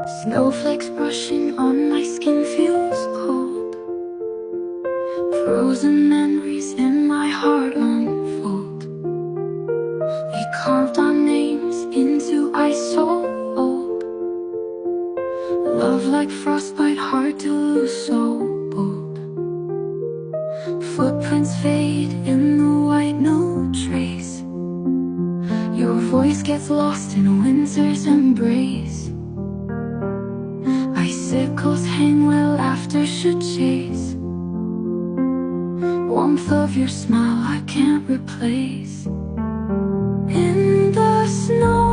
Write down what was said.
Snowflakes brushing on my skin feels cold. Frozen memories in my heart unfold. We carved our names into ice so old. Love like frostbite, hard to lose, so bold. Footprints fade in the white, no trace. Your voice gets lost in winter's embrace. Icicles hang where laughter should chase. Warmth of your smile I can't replace. In the snow